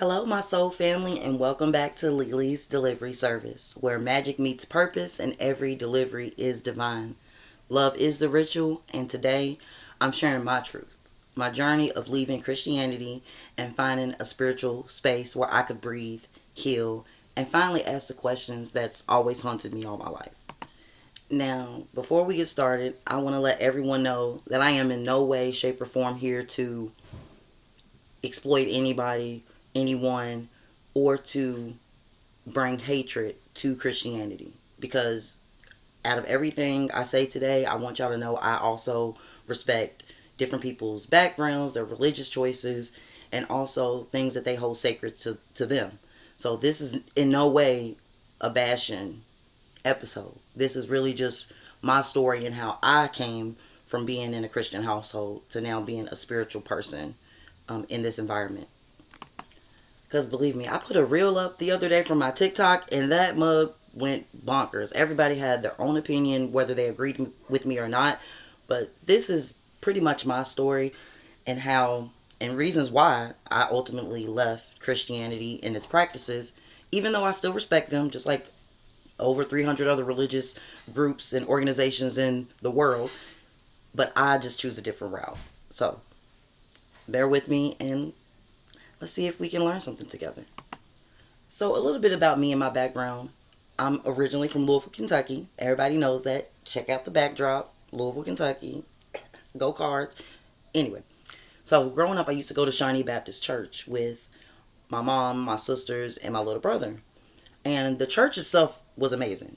Hello, my soul family, and welcome back to Lily's Delivery Service, where magic meets purpose and every delivery is divine. Love is the ritual, and today I'm sharing my truth, my journey of leaving Christianity and finding a spiritual space where I could breathe, heal, and finally ask the questions that's always haunted me all my life. Now, before we get started, I want to let everyone know that I am in no way, shape, or form here to exploit anybody, anyone, or to bring hatred to Christianity. Because out of everything I say today, I want y'all to know I also respect different people's backgrounds, their religious choices, and also things that they hold sacred to them. So this is in no way a bashing episode. This is really just my story and how I came from being in a Christian household to now being a spiritual person in this environment. Because believe me, I put a reel up the other day from my TikTok and that mug went bonkers. Everybody had their own opinion, whether they agreed with me or not. But this is pretty much my story and how and reasons why I ultimately left Christianity and its practices, even though I still respect them, just like over 300 other religious groups and organizations in the world. But I just choose a different route. So bear with me and let's see if we can learn something together. So, a little bit about me and my background. I'm originally from Louisville, Kentucky. Everybody knows that. Check out the backdrop. Louisville, Kentucky. Go Cards. Anyway, so growing up, I used to go to Shawnee Baptist Church with my mom, my sisters, and my little brother. And the church itself was amazing.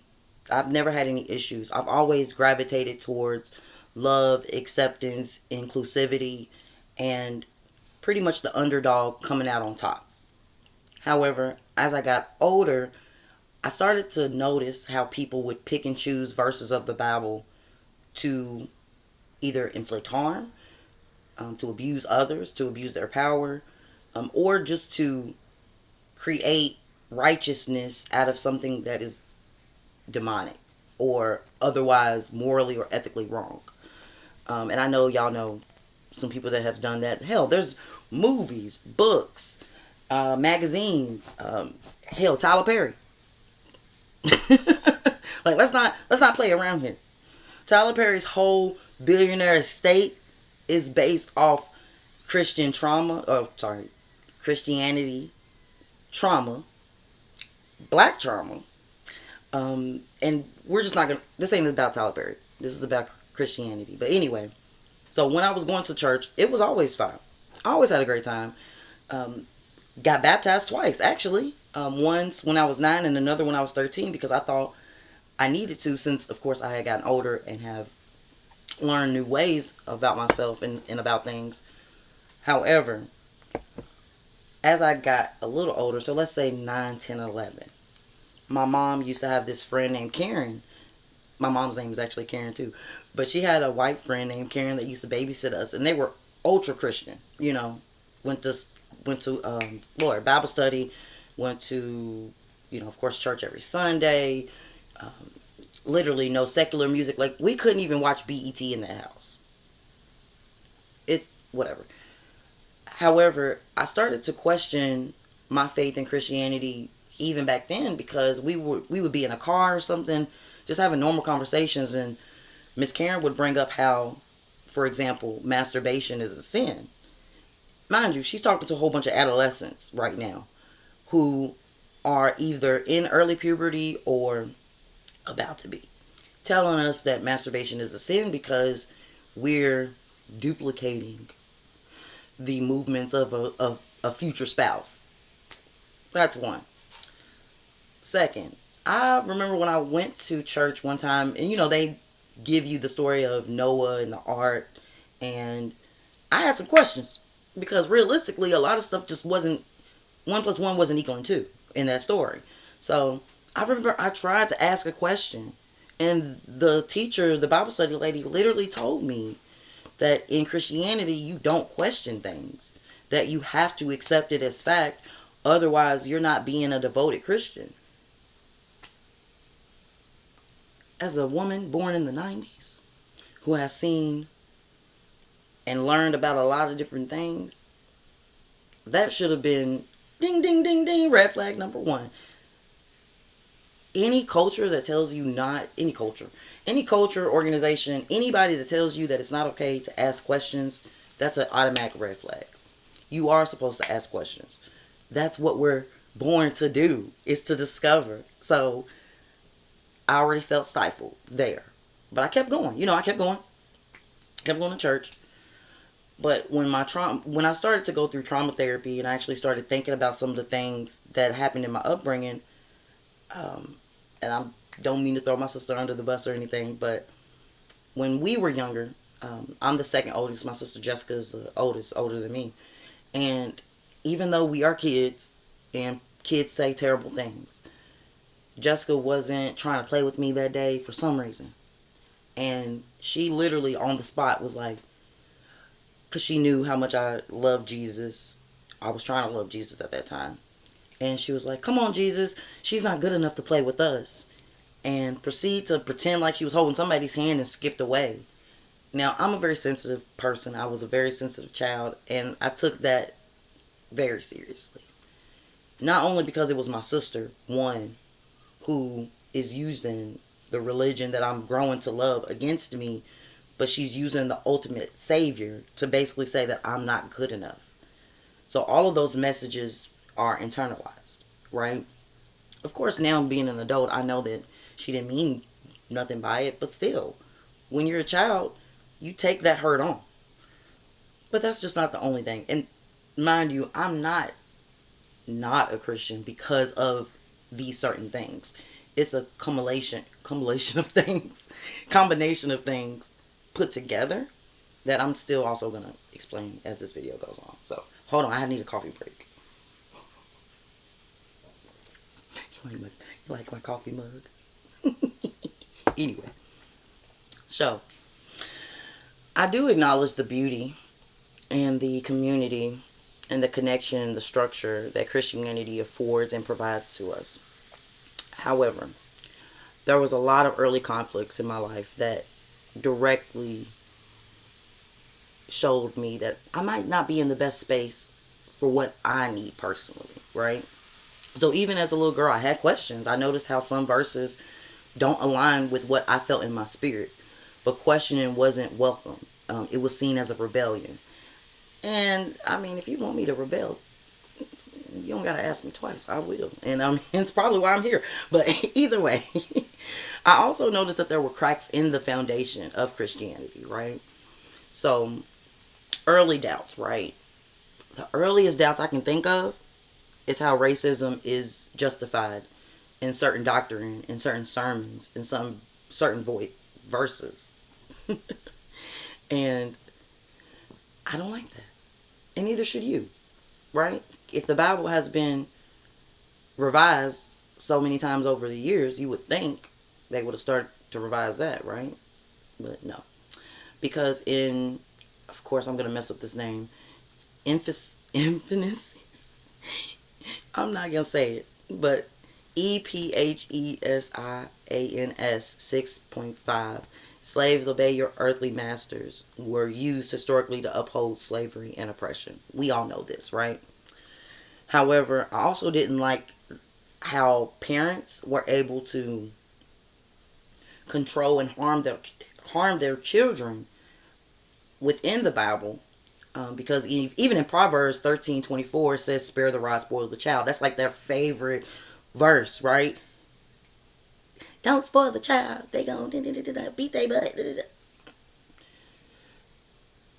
I've never had any issues. I've always gravitated towards love, acceptance, inclusivity, and pretty much the underdog coming out on top. However, as I got older, I started to notice how people would pick and choose verses of the Bible to either inflict harm, to abuse others, to abuse their power, or just to create righteousness out of something that is demonic or otherwise morally or ethically wrong. And I know y'all know some people that have done that. Hell, there's movies, books, magazines. Hell, Tyler Perry. Like let's not play around here. Tyler Perry's whole billionaire estate is based off Christian trauma. Oh, sorry, Christianity trauma, black trauma. And we're just not gonna. This ain't about Tyler Perry. This is about Christianity. But anyway, so when I was going to church, it was always fine. I always had a great time. Um, got baptized twice, actually. Once when I was 9 and another when I was 13 because I thought I needed to since, of course, I had gotten older and have learned new ways about myself and about things. However, as I got a little older, so let's say 9, 10, 11, my mom used to have this friend named Karen. My mom's name is actually Karen too. But she had a white friend named Karen that used to babysit us, and they were ultra Christian. Went to Lord Bible study, went to of course church every Sunday. Um, Literally no secular music. Like we couldn't even watch BET in that house. It whatever. However, I started to question my faith in Christianity even back then because we would be in a car or something, just having normal conversations, and Miss Karen would bring up how, for example, masturbation is a sin. Mind you, she's talking to a whole bunch of adolescents right now who are either in early puberty or about to be, telling us that masturbation is a sin because we're duplicating the movements of a future spouse. That's one. Second, I remember when I went to church one time, and they give you the story of Noah and the ark, and I had some questions because realistically, a lot of stuff just wasn't 1 plus 1 wasn't equaling 2 in that story. So I remember I tried to ask a question, and the teacher, the Bible study lady, literally told me that in Christianity you don't question things, that you have to accept it as fact, otherwise you're not being a devoted Christian. As a woman born in the 90s who has seen and learned about a lot of different things, that should have been Ding, ding, ding, ding. Red flag number one. Any culture that tells you not, any culture, organization, anybody that tells you that it's not okay to ask questions, that's an automatic red flag. You are supposed to ask questions. That's what we're born to do, is to discover. So I already felt stifled there. But I kept going. I kept going. Kept going to church. But when I started to go through trauma therapy and I actually started thinking about some of the things that happened in my upbringing, and I don't mean to throw my sister under the bus or anything, but when we were younger, I'm the second oldest. My sister Jessica is the oldest, older than me. And even though we are kids and kids say terrible things, Jessica wasn't trying to play with me that day for some reason. And she literally on the spot was like, because she knew how much I loved Jesus. I was trying to love Jesus at that time. And she was like, come on, Jesus. She's not good enough to play with us. And proceed to pretend like she was holding somebody's hand and skipped away. Now, I'm a very sensitive person. I was a very sensitive child. And I took that very seriously. Not only because it was my sister, one, who is using the religion that I'm growing to love against me, but she's using the ultimate savior to basically say that I'm not good enough. So all of those messages are internalized, right? Of course, now being an adult, I know that she didn't mean nothing by it, but still, when you're a child, you take that hurt on. But that's just not the only thing. And mind you, I'm not a Christian because of these certain things. It's a combination of things, combination of things put together that I'm still also going to explain as this video goes on. So, hold on, I need a coffee break. You like my coffee mug? Anyway, so I do acknowledge the beauty and the community and the connection and the structure that Christianity affords and provides to us. However, there was a lot of early conflicts in my life that directly showed me that I might not be in the best space for what I need personally, right? So even as a little girl, I had questions. I noticed how some verses don't align with what I felt in my spirit. But questioning wasn't welcome. It was seen as a rebellion. And, I mean, if you want me to rebel, you don't got to ask me twice. I will. And it's probably why I'm here. But either way, I also noticed that there were cracks in the foundation of Christianity, right? So, early doubts, right? The earliest doubts I can think of is how racism is justified in certain doctrine, in certain sermons, in some certain verses. And I don't like that. And neither should you, right? If the Bible has been revised so many times over the years, you would think they would have started to revise that, right? But no. Because of course I'm going to mess up this name, Emphasis. I'm not going to say it, but EPHESIANS 6.5. Slaves, obey your earthly masters, were used historically to uphold slavery and oppression. We all know this, right? However, I also didn't like how parents were able to control and harm their children within the Bible. Because even in Proverbs 13:24 it says, spare the rod, spoil the child. That's like their favorite verse, right? Don't spoil the child. They gonna beat their butt.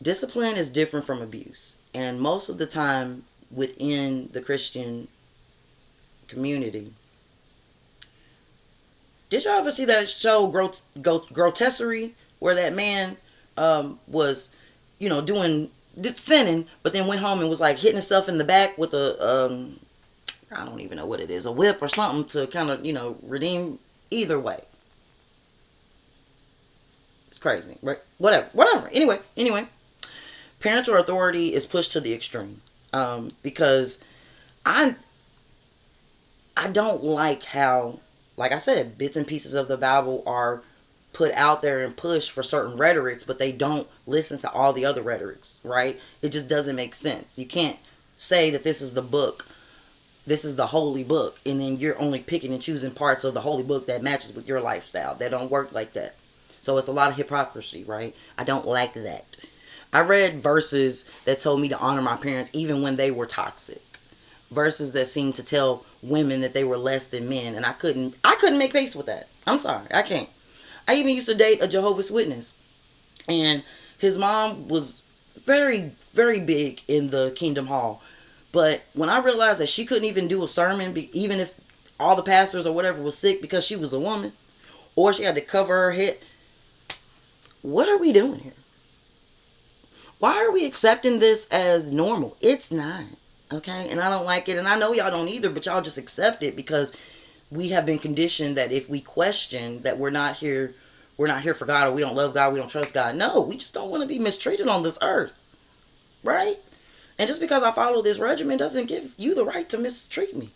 Discipline is different from abuse. And most of the time within the Christian community, did y'all ever see that show Grotesserie, where that man was, sinning, but then went home and was like hitting himself in the back with I don't even know what it is, a whip or something to kind of, redeem. Either way, it's crazy, right? Whatever. Anyway, parental authority is pushed to the extreme, because I don't like how, like I said, bits and pieces of the Bible are put out there and pushed for certain rhetorics, but they don't listen to all the other rhetorics, right? It just doesn't make sense. You can't say that this is the book this is the holy book, and then you're only picking and choosing parts of the holy book that matches with your lifestyle. That don't work like that. So it's a lot of hypocrisy, right? I don't like that. I read verses that told me to honor my parents even when they were toxic. Verses that seemed to tell women that they were less than men, and I couldn't make peace with that. I'm sorry, I can't. I even used to date a Jehovah's Witness, and his mom was very, very big in the Kingdom Hall. But when I realized that she couldn't even do a sermon, even if all the pastors or whatever was sick because she was a woman, or she had to cover her head, what are we doing here? Why are we accepting this as normal? It's not. Okay? And I don't like it. And I know y'all don't either, but y'all just accept it because we have been conditioned that if we question that we're not here for God, or we don't love God, we don't trust God. No, we just don't want to be mistreated on this earth. Right? And just because I follow this regimen doesn't give you the right to mistreat me.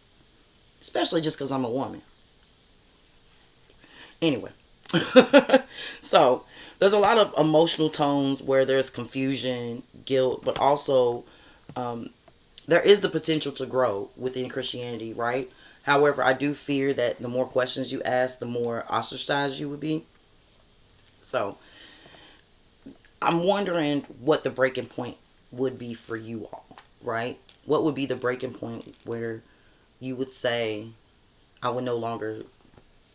Especially just because I'm a woman. Anyway. So, there's a lot of emotional tones where there's confusion, guilt, but also there is the potential to grow within Christianity, right? However, I do fear that the more questions you ask, the more ostracized you would be. So, I'm wondering what the breaking point would be for you all, right? What would be the breaking point where you would say, I would no longer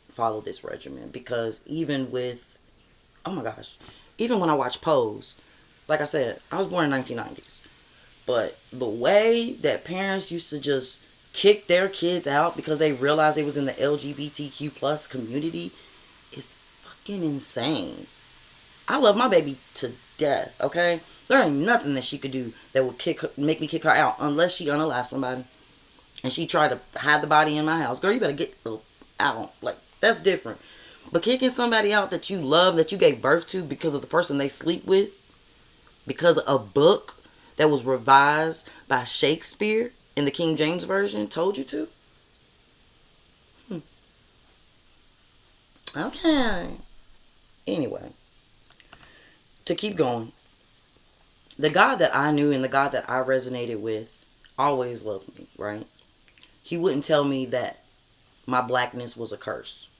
follow this regimen? Because even with, oh my gosh, even when I watch Pose, like I said, I was born in 1990s. But the way that parents used to just kick their kids out because they realized they was in the LGBTQ plus community is fucking insane. I love my baby to death, okay? There ain't nothing that she could do that would make me kick her out unless she unalive somebody. And she tried to hide the body in my house. Girl, you better get the out. Like, that's different. But kicking somebody out that you love, that you gave birth to because of the person they sleep with, because of a book that was revised by Shakespeare in the King James Version told you to? Okay. Anyway, to keep going, the God that I knew and the God that I resonated with always loved me, right? He wouldn't tell me that my blackness was a curse.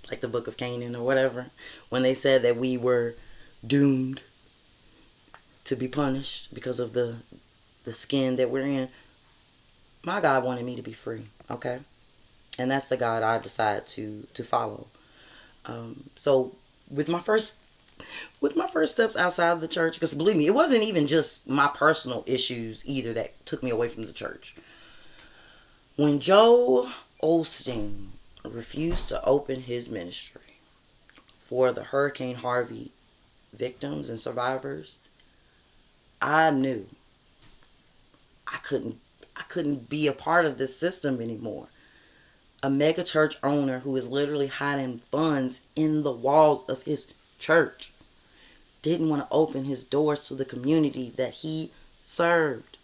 Like the Book of Canaan or whatever. When they said that we were doomed to be punished because of the skin that we're in. My God wanted me to be free, okay? And that's the God I decided to follow. So with my first steps outside of the church, because believe me, it wasn't even just my personal issues either that took me away from the church. When Joel Osteen refused to open his ministry for the Hurricane Harvey victims and survivors, I knew I couldn't be a part of this system anymore. A mega church owner who is literally hiding funds in the walls of his church didn't want to open his doors to the community that he served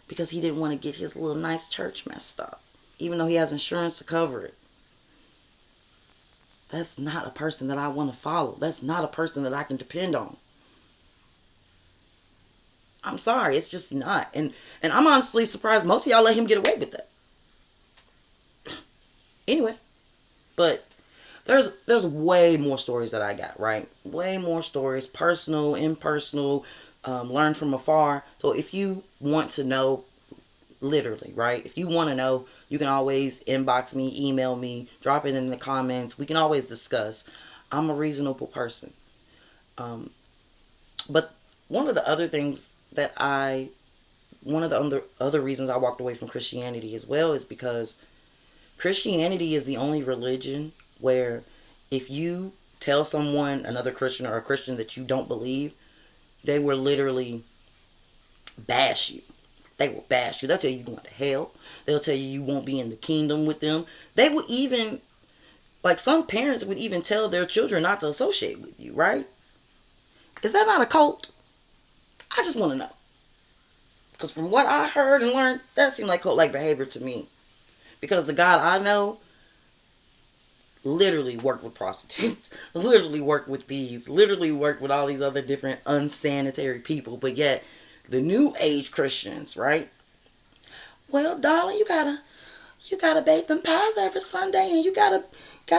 because he didn't want to get his little nice church messed up, even though he has insurance to cover it. That's not a person that I want to follow. That's not a person that I can depend on. I'm sorry, it's just not. And I'm honestly surprised most of y'all let him get away with that. Anyway, but there's way more stories that I got, right? Way more stories, personal, impersonal, learned from afar. So if you want to know, literally, right? If you want to know, you can always inbox me, email me, drop it in the comments. We can always discuss. I'm a reasonable person. But one of the other things one of the other reasons I walked away from Christianity as well is because Christianity is the only religion where if you tell someone, another Christian or a Christian, that you don't believe, they will literally bash you. They will bash you. They'll tell you you're going to hell. They'll tell you you won't be in the kingdom with them. They will even, like some parents would even tell their children not to associate with you, right? Is that not a cult? I just want to know. Because from what I heard and learned, that seemed like cult-like behavior to me. Because the God I know literally worked with prostitutes, literally worked with thieves, literally worked with all these other different unsanitary people. But yet, the new age Christians, right? Well, darling, you gotta bake them pies every Sunday, and you gotta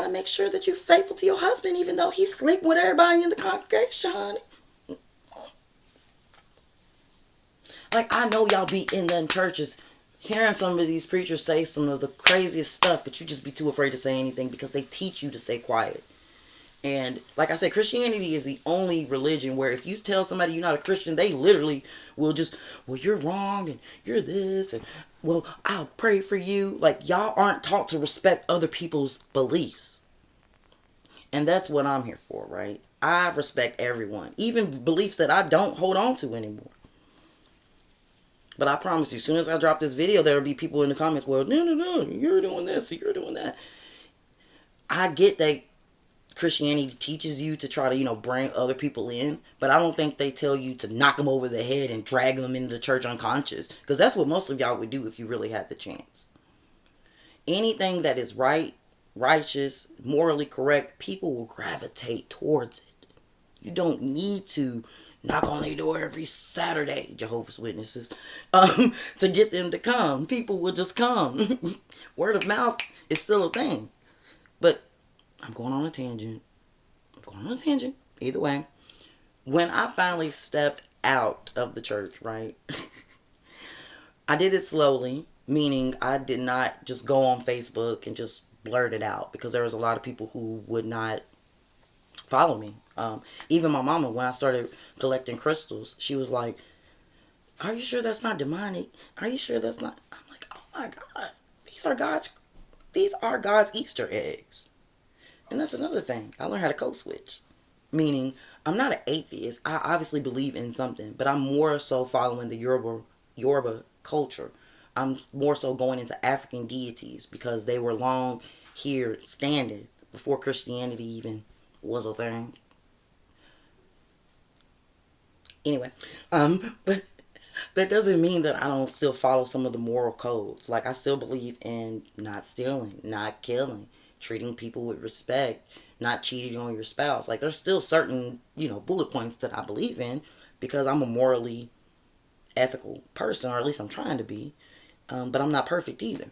make sure that you're faithful to your husband, even though he's sleeping with everybody in the congregation, honey. Like, I know y'all be in them churches hearing some of these preachers say some of the craziest stuff, but you just be too afraid to say anything because they teach you to stay quiet. And like I said, Christianity is the only religion where if you tell somebody you're not a Christian, they literally will just, well, you're wrong and you're this, and well, I'll pray for you. Like, y'all aren't taught to respect other people's beliefs. And that's what I'm here for, right? I respect everyone, even beliefs that I don't hold on to anymore. But I promise you, as soon as I drop this video, there will be people in the comments, well, no, no, no, you're doing this, you're doing that. I get that Christianity teaches you to try to, bring other people in, but I don't think they tell you to knock them over the head and drag them into the church unconscious, because that's what most of y'all would do if you really had the chance. Anything that is right, righteous, morally correct, people will gravitate towards it. You don't need to knock on their door every Saturday, Jehovah's Witnesses, to get them to come. People will just come. Word of mouth is still a thing. But I'm going on a tangent. Either way, when I finally stepped out of the church, right, I did it slowly, meaning I did not just go on Facebook and just blurt it out, because there was a lot of people who would not follow me. Even my mama, when I started collecting crystals, she was like, are you sure that's not demonic? Are you sure that's not? I'm like, oh my God, these are God's Easter eggs. And that's another thing. I learned how to code switch. Meaning, I'm not an atheist. I obviously believe in something, but I'm more so following the Yoruba culture. I'm more so going into African deities because they were long here standing before Christianity even was a thing. Anyway, but that doesn't mean that I don't still follow some of the moral codes. Like, I still believe in not stealing, not killing, treating people with respect, not cheating on your spouse. Like, there's still certain, bullet points that I believe in because I'm a morally ethical person, or at least I'm trying to be. But I'm not perfect either.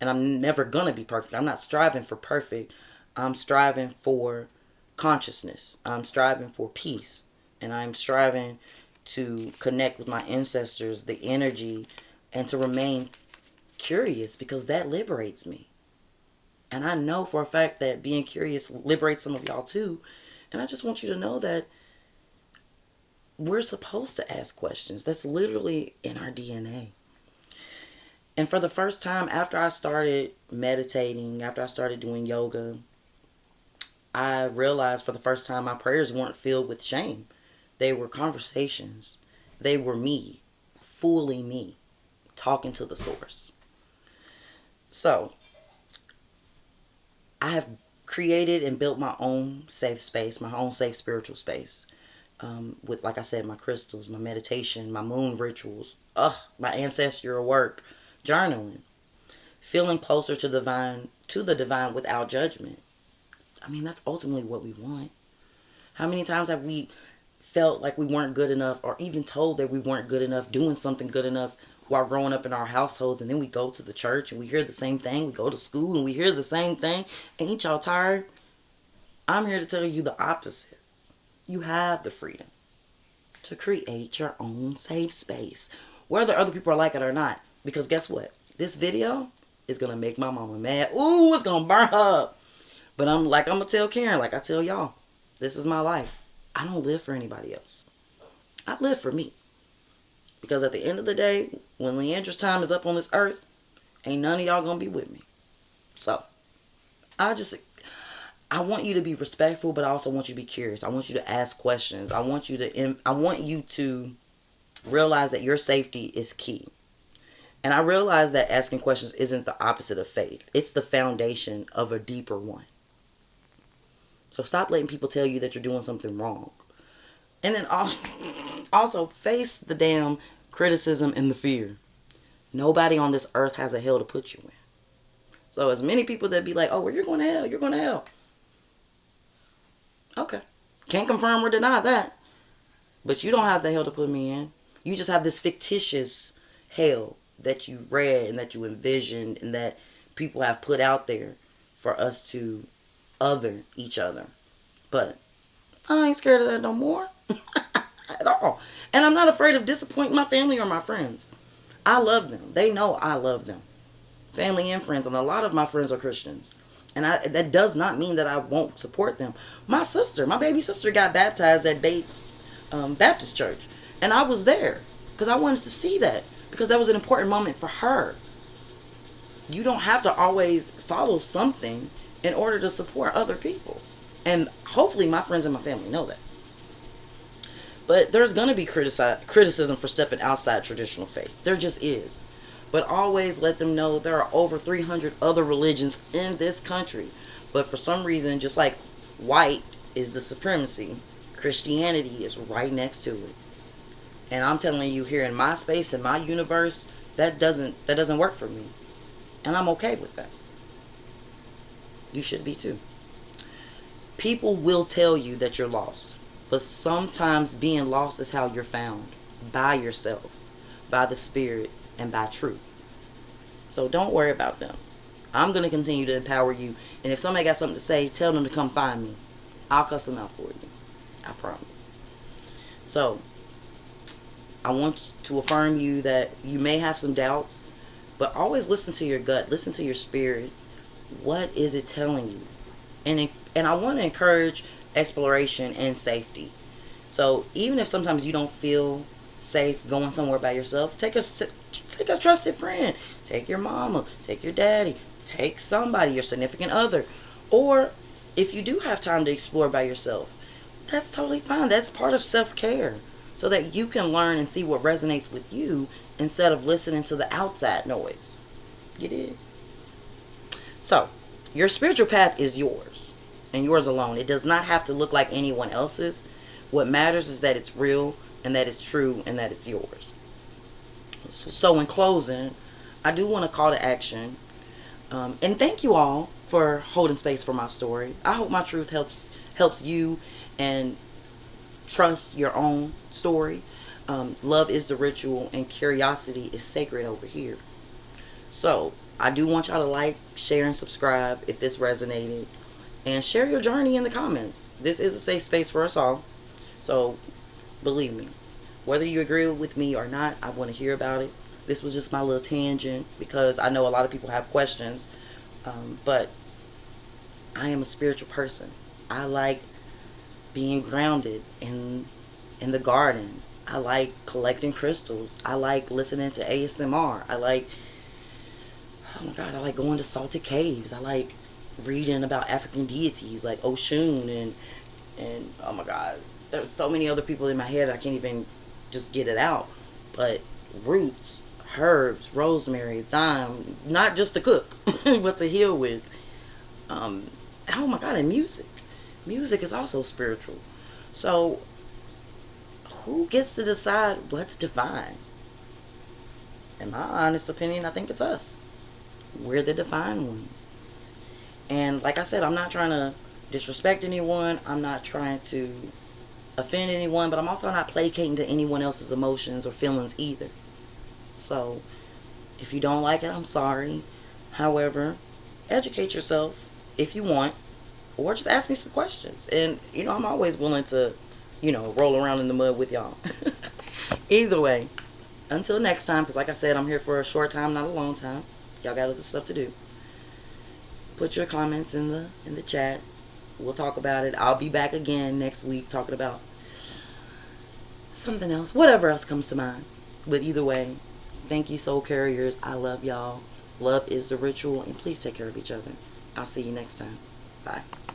And I'm never going to be perfect. I'm not striving for perfect. I'm striving for consciousness. I'm striving for peace. And I'm striving to connect with my ancestors, the energy, and to remain curious, because that liberates me. And I know for a fact that being curious liberates some of y'all too. And I just want you to know that we're supposed to ask questions. That's literally in our DNA. And for the first time, after I started meditating, after I started doing yoga, I realized for the first time my prayers weren't filled with shame. They were conversations. They were me, fully me, talking to the source. So, I have created and built my own safe space, my own safe spiritual space. With, like I said, my crystals, my meditation, my moon rituals, my ancestral work, journaling, feeling closer to the divine without judgment. I mean, that's ultimately what we want. How many times have we felt like we weren't good enough, or even told that we weren't good enough, doing something good enough while growing up in our households, and then we go to the church and we hear the same thing, we go to school and we hear the same thing? Ain't y'all tired? I'm here to tell you the opposite. You have the freedom to create your own safe space, whether other people are like it or not. Because guess what? This video is going to make my mama mad. Ooh, it's going to burn her up. But I'm going to tell Karen, like I tell y'all, this is my life. I don't live for anybody else. I live for me. Because at the end of the day, when Leandra's time is up on this earth, ain't none of y'all going to be with me. So, I want you to be respectful, but I also want you to be curious. I want you to ask questions. I want you to realize that your safety is key. And I realize that asking questions isn't the opposite of faith. It's the foundation of a deeper one. So stop letting people tell you that you're doing something wrong. And then also face the damn criticism and the fear. Nobody on this earth has a hell to put you in. So as many people that be like, oh, well, you're going to hell, you're going to hell. Okay. Can't confirm or deny that. But you don't have the hell to put me in. You just have this fictitious hell you read and that you envisioned and that people have put out there for us to other each other. But I ain't scared of that no more at all. And I'm not afraid of disappointing my family or my friends. I love them. They know I love them. Family and friends. And a lot of my friends are Christians. And that does not mean that I won't support them. My sister, my baby sister, got baptized at Bates Baptist Church. And I was there because I wanted to see that. Because that was an important moment for her. You don't have to always follow something in order to support other people. And hopefully my friends and my family know that. But there's going to be criticism for stepping outside traditional faith. There just is. But always let them know there are over 300 other religions in this country. But for some reason, just like white is the supremacy, Christianity is right next to it. And I'm telling you, here in my space, in my universe, that doesn't work for me. And I'm okay with that. You should be too. People will tell you that you're lost. But sometimes being lost is how you're found. By yourself, by the Spirit, and by truth. So don't worry about them. I'm going to continue to empower you. And if somebody got something to say, tell them to come find me. I'll cuss them out for you. I promise. So, I want to affirm you that you may have some doubts, but always listen to your gut. Listen to your spirit. What is it telling you? And I want to encourage exploration and safety. So even if sometimes you don't feel safe going somewhere by yourself, take a trusted friend. Take your mama, take your daddy, take somebody, your significant other. Or if you do have time to explore by yourself, that's totally fine. That's part of self-care, so that you can learn and see what resonates with you instead of listening to the outside noise. You did? So, your spiritual path is yours and yours alone. It does not have to look like anyone else's. What matters is that it's real and that it's true and that it's yours. So in closing, I do want to call to action. And thank you all for holding space for my story. I hope my truth helps you and trust your own story. Love is the ritual and curiosity is sacred over here. So I do want y'all to like, share, and subscribe if this resonated. And share your journey in the comments. This is a safe space for us all. So believe me, whether you agree with me or not, I want to hear about it. This was just my little tangent because I know a lot of people have questions. But I am a spiritual person. I like being grounded in the garden. I like collecting crystals. I like listening to ASMR. I like going to salted caves. I like reading about African deities like Oshun and oh my God, there's so many other people in my head I can't even just get it out. But roots, herbs, rosemary, thyme, not just to cook, but to heal with. Oh my God, and music. Music is also spiritual. So, who gets to decide what's divine? In my honest opinion, I think it's us. We're the divine ones. And like I said, I'm not trying to disrespect anyone. I'm not trying to offend anyone, but I'm also not placating to anyone else's emotions or feelings either. So, if you don't like it, I'm sorry. However, educate yourself if you want, or just ask me some questions. And, I'm always willing to, roll around in the mud with y'all. Either way, until next time, because like I said, I'm here for a short time, not a long time. Y'all got other stuff to do. Put your comments in the chat. We'll talk about it. I'll be back again next week talking about something else, whatever else comes to mind. But either way, thank you, soul carriers. I love y'all. Love is the ritual, and please take care of each other. I'll see you next time. Bye.